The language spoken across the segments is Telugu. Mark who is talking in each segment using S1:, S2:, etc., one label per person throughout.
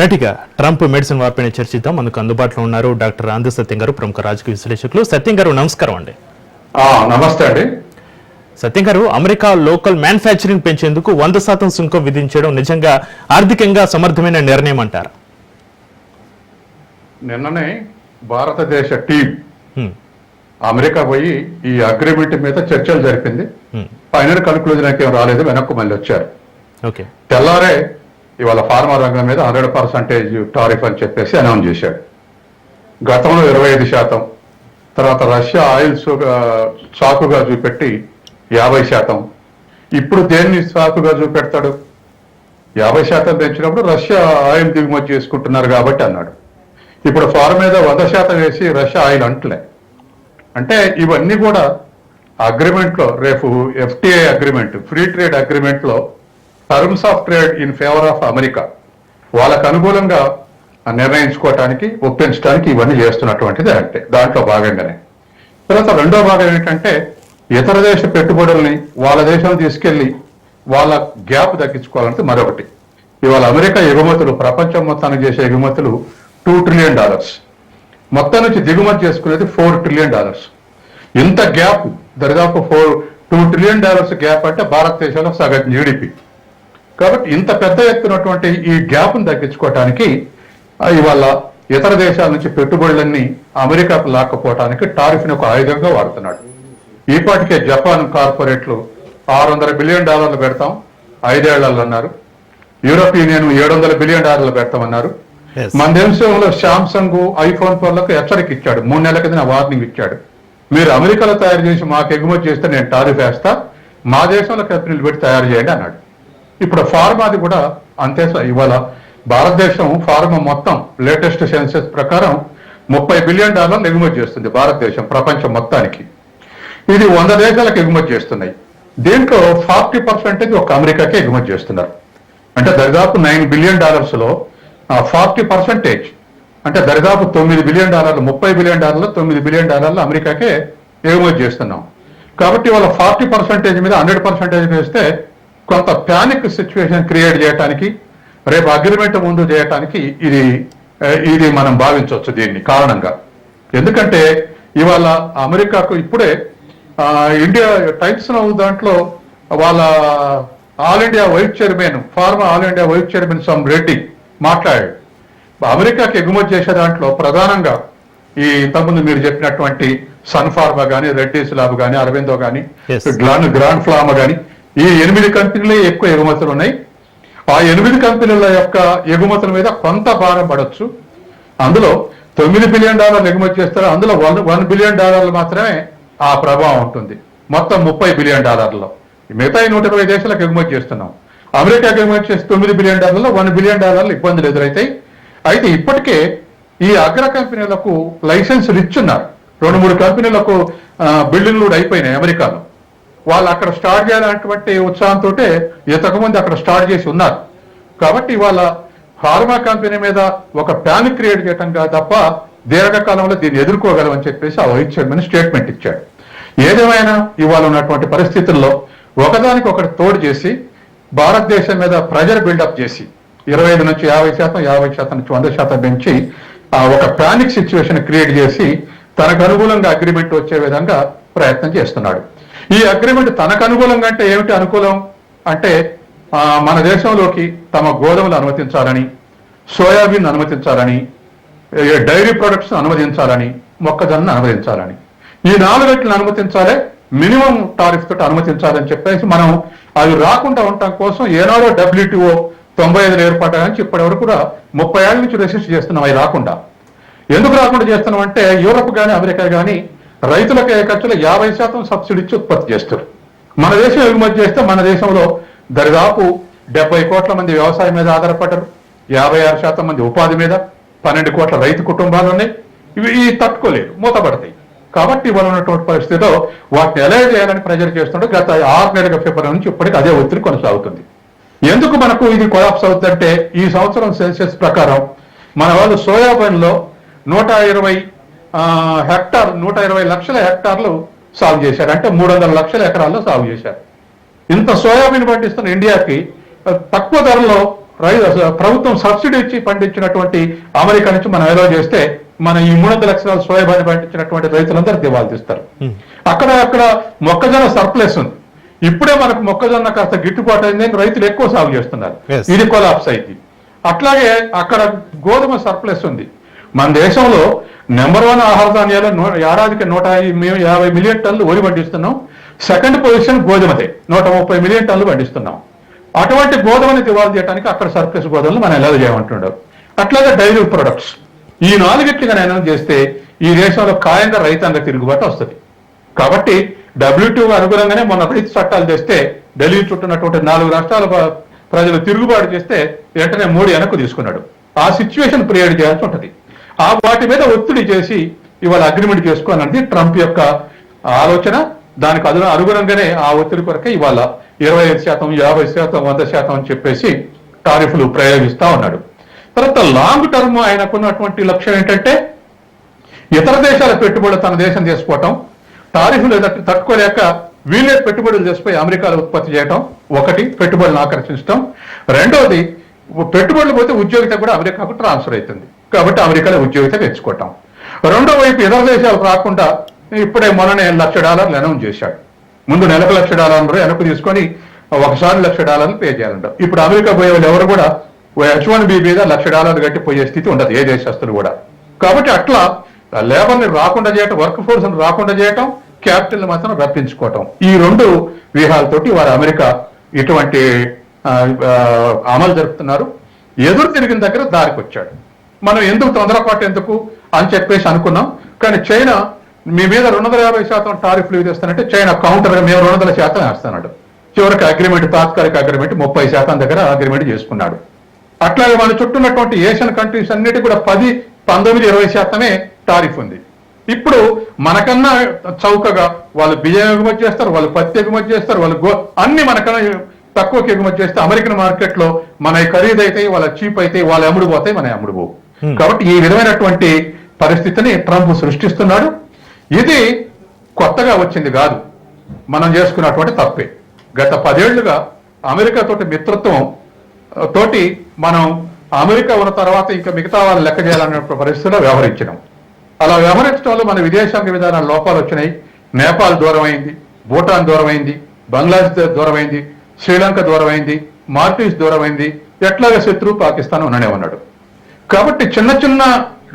S1: నటిగా ట్రంప్ మెడిసిన్ వార్పైన చర్చిద్దాం. అందుకు అందుబాటులో ఉన్నారు డాక్టర్ ఆంధ్ర సత్యం గారు, ప్రముఖ రాజకీయ విశ్లేషకులు. సత్యం గారు నమస్కారం అండి.
S2: నమస్తే అండి.
S1: సత్యం గారు, అమెరికా లోకల్ మ్యానుఫ్యాక్చరింగ్ పెంచేందుకు 100% సుంకం విధించడం నిజంగా ఆర్థికంగా సమర్థమైన నిర్ణయం అంటారా?
S2: నిన్ననే భారతదేశ టీం అమెరికా పోయి ఈ అగ్రిమెంట్ మీద చర్చలు జరిపింది. ఫైనల్ కన్క్లూజన్ అయితే ఏం రాలేదు, వెనక్కు మళ్ళీ వచ్చారు.
S1: ఓకే,
S2: తెల్లారే ఇవాళ ఫార్మా రంగం మీద 100% టారిఫ్ అని చెప్పేసి అనౌన్స్ చేశాడు. గతంలో 25%, తర్వాత రష్యా ఆయిల్ సాకుగా చూపెట్టి 50%. ఇప్పుడు దేన్ని సాకుగా చూపెడతాడు? 50% పెంచినప్పుడు రష్యా ఆయిల్ దిగుమతి చేసుకుంటున్నారు కాబట్టి అన్నాడు. ఇప్పుడు ఫార్మా మీద 100% వేసి రష్యా ఆయిల్ అంటలే. అంటే ఇవన్నీ కూడా అగ్రిమెంట్లో, రేపు FTA అగ్రిమెంట్, ఫ్రీ ట్రేడ్ అగ్రిమెంట్లో terms of trade in favour of America వాళ్ళకు అనుకూలంగా నిర్ణయించుకోవటానికి, ఒప్పించడానికి ఇవన్నీ చేస్తున్నటువంటిది. అంటే దాంట్లో భాగంగానే. తర్వాత రెండో భాగం ఏంటంటే ఇతర దేశ పెట్టుబడుల్ని వాళ్ళ దేశం తీసుకెళ్లి వాళ్ళ గ్యాప్ తగ్గించుకోవాలంటే మరొకటి. ఇవాళ అమెరికా ఎగుమతులు, ప్రపంచం మొత్తానికి చేసే ఎగుమతులు $2 ట్రిలియన్, మొత్తం నుంచి దిగుమతి చేసుకునేది $4 ట్రిలియన్. ఇంత గ్యాప్, దరిదాపు $2 ట్రిలియన్ గ్యాప్ అంటే భారతదేశంలో సగం GDP. కాబట్టి ఇంత పెద్ద ఎత్తునటువంటి ఈ గ్యాప్ను తగ్గించుకోవటానికి ఇవాళ ఇతర దేశాల నుంచి పెట్టుబడులన్నీ అమెరికాకు లాక్కపోవటానికి టారిఫ్ని ఒక ఆయుధంగా వాడుతున్నాడు. ఈపాటికే జపాన్ కార్పొరేట్లు $600 బిలియన్ పెడతాం 5 ఏళ్లలో అన్నారు. యూరోపియన్ యూనియన్ $700 బిలియన్ పెడతామన్నారు. మన దేశంలో శాంసంగ్, ఐఫోన్ ఫోన్లకు హెచ్చరిక ఇచ్చాడు, 3 నెలల కింద వార్నింగ్ ఇచ్చాడు. మీరు అమెరికాలో తయారు చేసి మాకు ఎగుమతి చేస్తే నేను టారిఫ్ వేస్తా, మా దేశంలో కంపెనీలు పెట్టి తయారు చేయండి అన్నాడు. ఇప్పుడు ఫార్మాది కూడా అంతే. ఇవాళ భారతదేశం ఫార్మా మొత్తం లేటెస్ట్ సెన్సెస్ ప్రకారం $30 బిలియన్ ఎగుమతి చేస్తుంది భారతదేశం ప్రపంచం మొత్తానికి. ఇది 100 దేశాలకు ఎగుమతి చేస్తున్నాయి. దీంట్లో 40% ఒక అమెరికాకే ఎగుమతి చేస్తున్నారు. అంటే దరిదాపు $9 బిలియన్ లో 40% అంటే దరిదాపు $9 బిలియన్, $30 బిలియన్, $9 బిలియన్ అమెరికాకే ఎగుమతి చేస్తున్నాం. కాబట్టి వాళ్ళ 40% మీద 100% వేస్తే కొంత ప్యానిక్ సిచ్యువేషన్ క్రియేట్ చేయడానికి, రేపు అగ్రిమెంట్ ముందు చేయడానికి ఇది మనం భావించవచ్చు దీన్ని కారణంగా. ఎందుకంటే ఇవాళ అమెరికాకు ఇప్పుడే ఇండియా టైమ్స్ దాంట్లో వాళ్ళ all India vice chairman, pharma all India vice chairman some Reddy మాట్లాడాడు. అమెరికాకి ఎగుమతి చేసే దాంట్లో ప్రధానంగా ఈ ఇంతకుముందు మీరు చెప్పినటువంటి సన్ ఫార్మా కానీ, రెడ్డీస్ ల్యాబ్ కానీ, అరవిందో కానీ, గ్రాండ్ ఫ్లామా కానీ, ఈ 8 కంపెనీలే ఎక్కువ ఎగుమతులు ఉన్నాయి. ఆ 8 కంపెనీల యొక్క ఎగుమతుల మీద కొంత భారం పడవచ్చు. అందులో $9 బిలియన్ ఎగుమతి చేస్తారు. అందులో $1 బిలియన్ మాత్రమే ఆ ప్రభావం ఉంటుంది. మొత్తం $30 బిలియన్. మిగతా 120 దేశాలకు ఎగుమతి చేస్తున్నాం. అమెరికాకి ఎగుమతి చేస్తే $9 బిలియన్, $1 బిలియన్ ఇబ్బందులు ఎదురైతాయి. అయితే ఇప్పటికే ఈ అగ్ర కంపెనీలకు లైసెన్సులు ఇచ్చున్నారు. 2-3 కంపెనీలకు బిల్డింగ్లు అయిపోయినాయి అమెరికాలో. వాళ్ళు అక్కడ స్టార్ట్ చేయాలన్నటువంటి ఉత్సాహంతో ఇంతకుముందు అక్కడ స్టార్ట్ చేసి ఉన్నారు. కాబట్టి ఇవాళ ఫార్మా కంపెనీ మీద ఒక ప్యానిక్ క్రియేట్ చేయటం తప్ప దీర్ఘకాలంలో దీన్ని ఎదుర్కోగలమని చెప్పేసి ఆ వైస్ చైర్మన్ స్టేట్మెంట్ ఇచ్చాడు. ఏదేమైనా ఇవాళ ఉన్నటువంటి పరిస్థితుల్లో ఒకదానికి ఒకటి తోడు చేసి భారతదేశం మీద ప్రెజర్ బిల్డప్ చేసి 25 నుంచి 50%, 50% నుంచి 100% పెంచి ఒక ప్యానిక్ సిచ్యువేషన్ క్రియేట్ చేసి తనకు అనుకూలంగా అగ్రిమెంట్ వచ్చే విధంగా ప్రయత్నం చేస్తున్నాడు. ఈ అగ్రిమెంట్ తనకు అనుకూలంగా అంటే ఏమిటి అనుకూలం అంటే మన దేశంలోకి తమ గోధుమలు అనుమతించాలని, సోయాబీన్ అనుమతించాలని, డైరీ ప్రొడక్ట్స్ అనుమతించాలని, మొక్కజొన్న అనుమతించాలని, ఈ 4 అనుమతించాలి, మినిమం టారిఫ్ తోటి అనుమతించాలని చెప్పేసి మనం అవి రాకుండా ఉండటం కోసం ఏనాడో WTO 95 ఏర్పాటు నుంచి ఇప్పటి వరకు కూడా 30 ఏళ్ల నుంచి రెసిస్ట్ చేస్తున్నాం. అవి రాకుండా ఎందుకు రాకుండా చేస్తున్నాం అంటే యూరప్ కానీ, అమెరికా కానీ రైతులకు ఖర్చులో 50% సబ్సిడీ ఇచ్చి ఉత్పత్తి చేస్తారు. మన దేశం ఎగుమతి చేస్తే మన దేశంలో దరిదాపు 70 కోట్ల మంది వ్యవసాయం మీద ఆధారపడ్డారు, 56% మంది ఉపాధి మీద, 12 కోట్ల రైతు కుటుంబాలు ఉన్నాయి. ఇవి తట్టుకోలేరు, మూతపడతాయి. కాబట్టి ఇవాళ ఉన్నటువంటి పరిస్థితిలో వాటిని ఎలా చేయాలని ప్రెజర్ చేస్తుంటే గత 6 నెలల ఫిబ్రవరి నుంచి ఇప్పటికీ అదే ఒత్తిడి కొనసాగుతుంది. ఎందుకు మనకు ఇది కొలాప్స్ అవుతుందంటే ఈ సంవత్సరం సెన్సెస్ ప్రకారం మన వాళ్ళు సోయాబీన్లో 120 లక్షల హెక్టార్లు సాగు చేశారు. అంటే 300 లక్షల ఎకరాల్లో సాగు చేశారు. ఇంత సోయాబీన్ పండిస్తున్న ఇండియాకి తక్కువ ధరలో ప్రభుత్వం సబ్సిడీ ఇచ్చి పండించినటువంటి అమెరికా నుంచి మనం ఎలా చేస్తే మన ఈ 300 లక్షల సోయాబీన్ పండించినటువంటి రైతులందరూ దివాళా తీస్తారు. అక్కడ మొక్కజొన్న సర్ప్లస్ ఉంది. ఇప్పుడే మనకు మొక్కజొన్న కాస్త గిట్టుబాటు అయింది, రైతులు ఎక్కువ సాగు చేస్తున్నారు. ఇది కొలాప్స్ అయింది. అట్లాగే అక్కడ గోధుమ సర్ప్లస్ ఉంది. మన దేశంలో నెంబర్ 1 ఆహార ధాన్యాలు ఏడాదికి 150 మిలియన్ టన్నులు వరి పండిస్తున్నాం. సెకండ్ పొజిషన్ గోధుమదే, 130 మిలియన్ టన్నులు పండిస్తున్నాం. అటువంటి గోధుమని దివాళా చేయడానికి అక్కడ సర్ప్లస్ గోధుమలు మనం ఎలా చేయమంటున్నాడు. అట్లాగే డైరీ ప్రొడక్ట్స్, ఈ 4గా నేను చేస్తే ఈ దేశంలో ఖాయంగా రైతాంగ తిరుగుబాటు వస్తుంది. కాబట్టి WTO అనుగుణంగానే మన రైతు చట్టాలు చేస్తే ఢిల్లీ చుట్టూన్నటువంటి 4 రాష్ట్రాల ప్రజలు తిరుగుబాటు చేస్తే వెంటనే మోడీ వెనక్కు తీసుకున్నాడు. ఆ సిచ్యువేషన్ క్రియేట్ చేయాల్సి ఉంటుంది. వాటి మీద ఒత్తిడి చేసి ఇవాళ అగ్రిమెంట్ చేసుకోవాలన్నది ట్రంప్ యొక్క ఆలోచన. దానికి అనుగుణంగానే ఆ ఒత్తిడి కొరకే ఇవాళ 25%, 50%, 100% అని చెప్పేసి టారిఫ్లు ప్రయోగిస్తా ఉన్నాడు. తర్వాత లాంగ్ టర్మ్ ఆయనకున్నటువంటి లక్ష్యం ఏంటంటే ఇతర దేశాల పెట్టుబడులు తన దేశం చేసుకోవటం, టారిఫ్లు తట్టుకోలేక వీళ్ళే పెట్టుబడులు చేసిపోయి అమెరికాలో ఉత్పత్తి చేయటం, ఒకటి పెట్టుబడులను ఆకర్షించడం. రెండోది పెట్టుబడులు పోతే ఉద్యోగిత కూడా అమెరికాకు ట్రాన్స్ఫర్ అవుతుంది కాబట్టి అమెరికాలో ఉద్యోగిత తెచ్చుకోవటం. రెండో వైపు ఇతర దేశాలు రాకుండా ఇప్పుడే మొన్ననే $1,00,000 అనౌన్స్ చేశాడు. ముందు నెలకు $1,00,000 వెనక్కు తీసుకొని ఒకసారి $1,00,000 పే చేయాలంట. ఇప్పుడు అమెరికా పోయే వాళ్ళు ఎవరు కూడా H1B మీద $1,00,000 కట్టి పోయే స్థితి ఉండదు ఏ దేశస్తులు కూడా. కాబట్టి అట్లా లేబర్ని రాకుండా చేయటం, వర్క్ ఫోర్స్ రాకుండా చేయటం, క్యాపిటల్ మాత్రం రప్పించుకోవటం, ఈ 2 వ్యూహాలతోటి వారు అమెరికా ఇటువంటి అమలు జరుపుతున్నారు. ఎదురు తిరిగిన దగ్గర దారికి వచ్చాడు. మనం ఎందుకు తొందరపాటు ఎందుకు అని చెప్పేసి అనుకున్నాం. కానీ చైనా మీ మీద 250% టారిఫ్లు విధిస్తానంటే చైనా కౌంటర్గా మేము 200% వేస్తున్నాడు. చివరికి అగ్రిమెంట్, తాత్కాలిక అగ్రిమెంట్ 30% దగ్గర అగ్రిమెంట్ చేసుకున్నాడు. అట్లాగే మన చుట్టూ ఉన్నటువంటి ఏషియన్ కంట్రీస్ అన్నిటి కూడా 10, 19, 20% టారిఫ్ ఉంది. ఇప్పుడు మనకన్నా చౌకగా వాళ్ళు బియ్యం ఎగుమతి చేస్తారు, వాళ్ళు పత్తి ఎగుమతి చేస్తారు, వాళ్ళు అన్ని మనకన్నా తక్కువకి ఎగుమతి చేస్తే అమెరికన్ మార్కెట్ లో మన ఖరీదు అయితే వాళ్ళ చీప్ అయితే వాళ్ళు అమ్ముడు పోతాయి, మన అమ్ముడు పోవు. కాబట్టి ఈ విధమైనటువంటి పరిస్థితిని ట్రంప్ సృష్టిస్తున్నాడు. ఇది కొత్తగా వచ్చింది కాదు, మనం చేసుకున్నటువంటి తప్పే. గత 10 ఏళ్లుగా అమెరికా తోటి మిత్రత్వం తోటి మనం అమెరికా ఉన్న తర్వాత ఇంకా మిగతా వాళ్ళు లెక్క చేయాలనే పరిస్థితిలో వ్యవహరించినాం. అలా వ్యవహరించడం వల్ల మన విదేశాంగ విధానాల లోపాలు వచ్చినాయి. నేపాల్ దూరం అయింది, భూటాన్ దూరం అయింది, బంగ్లాదేశ్ దూరం అయింది, శ్రీలంక దూరం అయింది, మాల్దీవ్స్ దూరం అయింది. ఎట్లాగా శత్రువు పాకిస్తాన్ ఉన్ననే ఉన్నాడు. కాబట్టి చిన్న చిన్న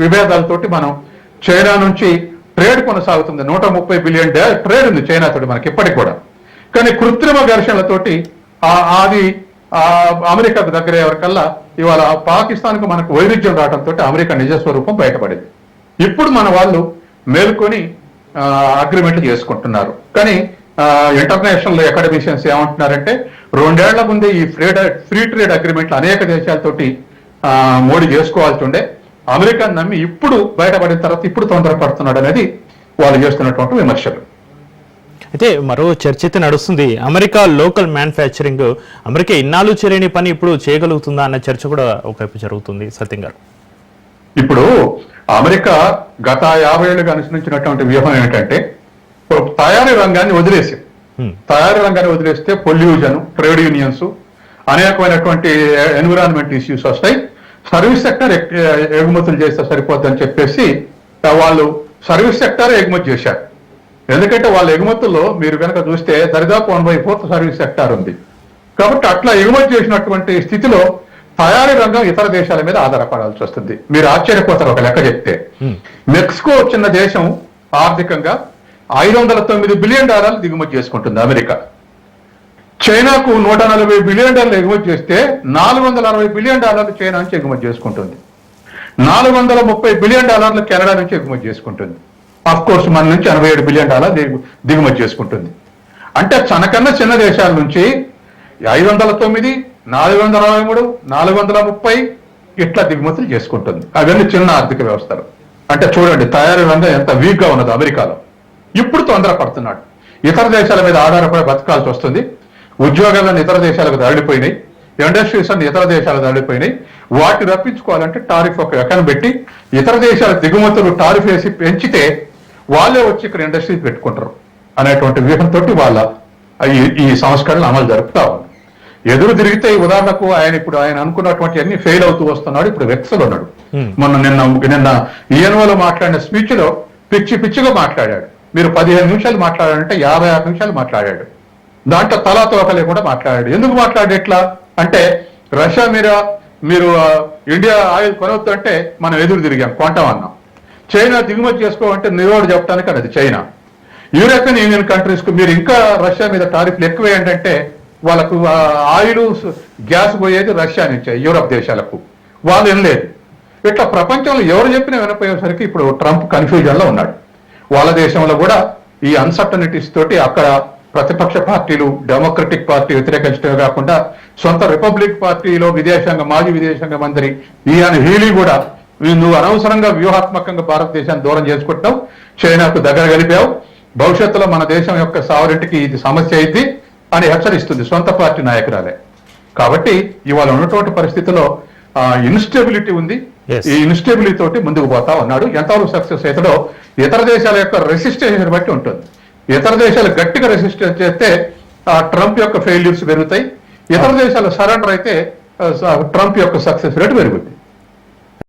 S2: విభేదాలతోటి మనం చైనా నుంచి ట్రేడ్ కొనసాగుతుంది. 130 బిలియన్ ట్రేడ్ ఉంది చైనా తోటి మనకి ఇప్పటికి కూడా. కానీ కృత్రిమ ఘర్షణలతోటి అది అమెరికాకు దగ్గర ఎవరికల్లా ఇవాళ పాకిస్తాన్కు మనకు వైరుధ్యం రావడంతో అమెరికా నిజస్వరూపం బయటపడింది. ఇప్పుడు మన వాళ్ళు మేల్కొని అగ్రిమెంట్లు చేసుకుంటున్నారు. కానీ ఇంటర్నేషనల్ అకాడమిషియన్స్ ఏమంటున్నారంటే 2 ఏళ్ల ముందే ఈ ఫ్రీ ట్రేడ్ అగ్రిమెంట్లు అనేక దేశాలతోటి మోడీ చేసుకోవాల్సి ఉండే, అమెరికాను నమ్మి ఇప్పుడు బయటపడిన తర్వాత ఇప్పుడు తొందరపడుతున్నాడు అనేది వాళ్ళు చేస్తున్నటువంటి విమర్శలు.
S1: అయితే మరో చర్చ అయితే నడుస్తుంది. అమెరికా లోకల్ మ్యానుఫ్యాక్చరింగ్ అమెరికా ఇన్నాళ్ళు చేయలేని పని ఇప్పుడు చేయగలుగుతుందా అన్న చర్చ కూడా ఒకవైపు జరుగుతుంది. సత్యం గారు,
S2: ఇప్పుడు అమెరికా గత 50 ఏళ్ళుగా అనుసరించినటువంటి వ్యూహం ఏంటంటే తయారీ రంగాన్ని వదిలేసి, తయారీ రంగాన్ని వదిలేస్తే పొల్యూషన్, ట్రేడ్ యూనియన్స్, అనేకమైనటువంటి ఎన్విరాన్మెంట్ ఇష్యూస్ వస్తాయి. సర్వీస్ సెక్టర్ ఎగుమతులు చేస్తే సరిపోద్దని చెప్పేసి వాళ్ళు సర్వీస్ సెక్టర్ ఎగుమతి చేశారు. ఎందుకంటే వాళ్ళ ఎగుమతుల్లో మీరు కనుక చూస్తే దరిదాపు 1/4 సర్వీస్ సెక్టార్ ఉంది. కాబట్టి అట్లా ఎగుమతి చేసినటువంటి స్థితిలో తయారీ రంగం ఇతర దేశాల మీద ఆధారపడాల్సి వస్తుంది. మీరు ఆశ్చర్యపోతారు ఒక లెక్క చెప్తే. మెక్సికో చిన్న దేశం ఆర్థికంగా $509 బిలియన్ దిగుమతి చేసుకుంటుంది అమెరికా. చైనాకు $140 బిలియన్ ఎగుమతి చేస్తే $460 బిలియన్ చైనా నుంచి ఎగుమతి చేసుకుంటుంది. $430 బిలియన్ కెనడా నుంచి ఎగుమతి చేసుకుంటుంది. ఆఫ్ కోర్స్ మన నుంచి $87 బిలియన్ దిగుమతి చేసుకుంటుంది. అంటే తనకన్నా చిన్న దేశాల నుంచి 509, 463, 430 ఇట్లా దిగుమతులు చేసుకుంటుంది. అవన్నీ చిన్న ఆర్థిక వ్యవస్థలు. అంటే చూడండి తయారీ రంగం ఎంత వీక్ గా ఉన్నది అమెరికాలో. ఇప్పుడు తొందరపడుతున్నాడు. ఇతర దేశాల మీద ఆధారపడి బతకాల్సి వస్తుంది. ఉద్యోగాలను ఇతర దేశాలకు తరలిపోయినాయి, ఇండస్ట్రీస్ అన్ని ఇతర దేశాలకు తరలిపోయినాయి. వాటిని రప్పించుకోవాలంటే టారిఫ్ ఒక ఎకరం పెట్టి ఇతర దేశాల దిగుమతులు టారిఫ్ వేసి పెంచితే వాళ్ళే వచ్చి ఇక్కడ ఇండస్ట్రీస్ పెట్టుకుంటారు అనేటువంటి వ్యూహంతో వాళ్ళ ఈ సంస్కరణలు అమలు జరుపుతా ఉంది. ఎదురు తిరిగితే ఉదాహరణకు ఆయన అనుకున్నటువంటి అన్ని ఫెయిల్ అవుతూ వస్తున్నాడు. ఇప్పుడు వెక్సలు ఉన్నాడు. మొన్న నిన్న ఈఎన్ఓలో మాట్లాడిన స్పీచ్ లో పిచ్చిగా మాట్లాడాడు. మీరు 15 నిమిషాలు మాట్లాడాడంటే 56 నిమిషాలు మాట్లాడాడు. దాంట్లో తలా తోక లేకుండా మాట్లాడాడు. ఎందుకు మాట్లాడేట్లా అంటే రష్యా మీరు ఇండియా ఆయిల్ కొనవద్దు అంటే మనం ఎదురు తిరిగాం, కొంటాం అన్నాం. చైనా దిగుమతి చేసుకోవాలంటే నిరోడు చెప్పడానికి అది చైనా. యూరోపియన్ యూనియన్ కంట్రీస్ కు మీరు ఇంకా రష్యా మీద టారిఫ్లు ఎక్కువ ఏంటంటే వాళ్ళకు ఆయిల్ గ్యాస్ పోయేది రష్యా నుంచే యూరోప్ దేశాలకు, వాళ్ళు వినలేదు. ఇట్లా ప్రపంచంలో ఎవరు చెప్పినా వినపోయేసరికి ఇప్పుడు ట్రంప్ కన్ఫ్యూజన్ లో ఉన్నాడు. వాళ్ళ దేశంలో కూడా ఈ అన్సర్టనిటీస్ తోటి అక్కడ ప్రతిపక్ష పార్టీలు డెమోక్రటిక్ పార్టీ వ్యతిరేకించడమే కాకుండా సొంత రిపబ్లిక్ పార్టీలో మాజీ విదేశాంగ మంత్రి ఇయాన్ హీలీ కూడా నువ్వు అనవసరంగా వ్యూహాత్మకంగా భారతదేశాన్ని దూరం చేసుకుంటావు, చైనాకు దగ్గర కలిపావు, భవిష్యత్తులో మన దేశం యొక్క సావరెంటికి ఇది సమస్య అయింది అని హెచ్చరిస్తుంది సొంత పార్టీ నాయకురాలే. కాబట్టి ఇవాళ ఉన్నటువంటి పరిస్థితిలో ఇన్స్టెబిలిటీ ఉంది. ఈ ఇన్స్టెబిలిటీ తోటి ముందుకు పోతా ఉన్నాడు. ఎంతవరకు సక్సెస్ అవుతాడో ఇతర దేశాల యొక్క రెసిస్టెన్స్ బట్టి ఉంటుంది. ఇతర దేశాలు గట్టిగా రెసిస్టెన్స్ చేస్తే ట్రంప్ యొక్క ఫెయిల్యూర్స్ పెరుగుతాయి. ఇతర దేశాలు సరెండర్ అయితే ట్రంప్ యొక్క సక్సెస్ రేటు పెరుగుతుంది.